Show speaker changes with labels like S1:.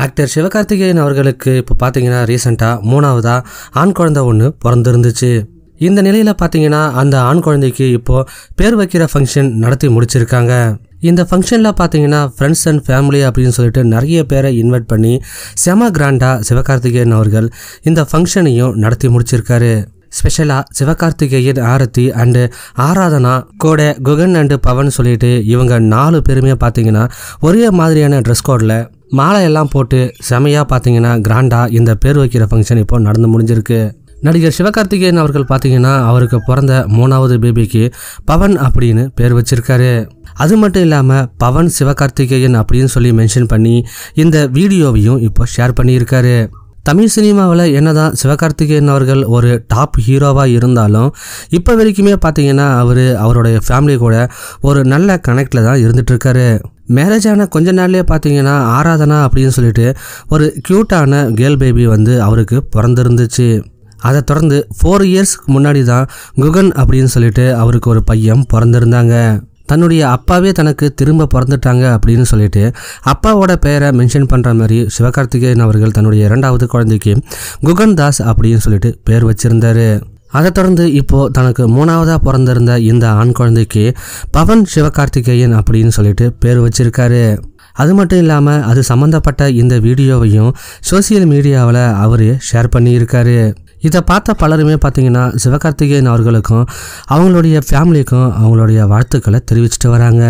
S1: Actor Sivakarthikeyan அவர்களுக்கு இப்போ பார்த்தீங்கன்னா ரீசெண்டாக 3வது ஆண் குழந்தை ஒன்று பிறந்திருந்துச்சு. இந்த நிலையில் பார்த்தீங்கன்னா அந்த ஆண் குழந்தைக்கு இப்போது பேர் வைக்கிற ஃபங்க்ஷன் நடத்தி முடிச்சிருக்காங்க. இந்த ஃபங்க்ஷனில் பார்த்தீங்கன்னா ஃப்ரெண்ட்ஸ் அண்ட் ஃபேமிலி அப்படின்னு சொல்லிட்டு நிறைய பேரை இன்வைட் பண்ணி செம கிராண்டாக சிவகார்த்திகேயன் அவர்கள் இந்த ஃபங்க்ஷனையும் நடத்தி முடிச்சிருக்காரு. ஸ்பெஷலாக சிவகார்த்திகேயன், ஆரத்தி அண்டு ஆராதனா கூட குகன் அண்டு பவன் சொல்லிட்டு இவங்க 4 பேருமே பார்த்தீங்கன்னா ஒரே மாதிரியான ட்ரெஸ் கோடில் மாலையெல்லாம் போட்டு செமையாக பார்த்தீங்கன்னா கிராண்டாக இந்த பேர் வைக்கிற ஃபங்க்ஷன் இப்போ நடந்து முடிஞ்சிருக்கு. நடிகர் சிவகார்த்திகேயன் அவர்கள் பார்த்தீங்கன்னா அவருக்கு பிறந்த 3வது பேபிக்கு பவன் அப்படின்னு பேர் வச்சிருக்காரு. அது மட்டும் இல்லாமல் பவன் சிவகார்த்திகேயன் அப்படின்னு சொல்லி மென்ஷன் பண்ணி இந்த வீடியோவையும் இப்போ ஷேர் பண்ணியிருக்காரு. தமிழ் சினிமாவில் என்னதான் சிவகார்த்திகேயன் அவர்கள் ஒரு டாப் ஹீரோவாக இருந்தாலும் இப்போ வரைக்குமே பார்த்தீங்கன்னா அவருடைய ஃபேமிலி கூட ஒரு நல்ல கனெக்டில் தான் இருந்துகிட்ருக்காரு. மேரேஜ் ஆன கொஞ்ச நாள்லேயே பார்த்தீங்கன்னா ஆராதனா அப்படின்னு சொல்லிட்டு ஒரு க்யூட்டான கேர்ள் பேபி அவருக்கு பிறந்திருந்துச்சு. அதை தொடர்ந்து 4 இயர்ஸ்க்கு முன்னாடி தான் குகன் அப்படின்னு சொல்லிட்டு அவருக்கு ஒரு பையன் பிறந்திருந்தாங்க. தன்னுடைய அப்பாவே தனக்கு திரும்ப பிறந்துட்டாங்க அப்படின்னு சொல்லிட்டு அப்பாவோட பெயரை மென்ஷன் பண்ணுற மாதிரி சிவகார்த்திகேயன் அவர்கள் தன்னுடைய 2வது குழந்தைக்கு குகன் தாஸ் அப்படின்னு சொல்லிட்டு பேர் வச்சிருந்தாரு. அதை தொடர்ந்து இப்போது தனக்கு 3வதாக பிறந்திருந்த இந்த ஆண் குழந்தைக்கு பவன் சிவகார்த்திகேயன் அப்படின்னு சொல்லிட்டு பேர் வச்சிருக்காரு. அது மட்டும் இல்லாமல் அது சம்மந்தப்பட்ட இந்த வீடியோவையும் சோசியல் மீடியாவில் அவர் ஷேர் பண்ணியிருக்காரு. இதை பார்த்த பலருமே பார்த்தீங்கன்னா சிவகார்த்திகேயன் அவர்களுக்கும் அவங்களுடைய ஃபேமிலிக்கும் அவங்களுடைய வாழ்த்துக்களை தெரிவிச்சிட்டு வராங்க.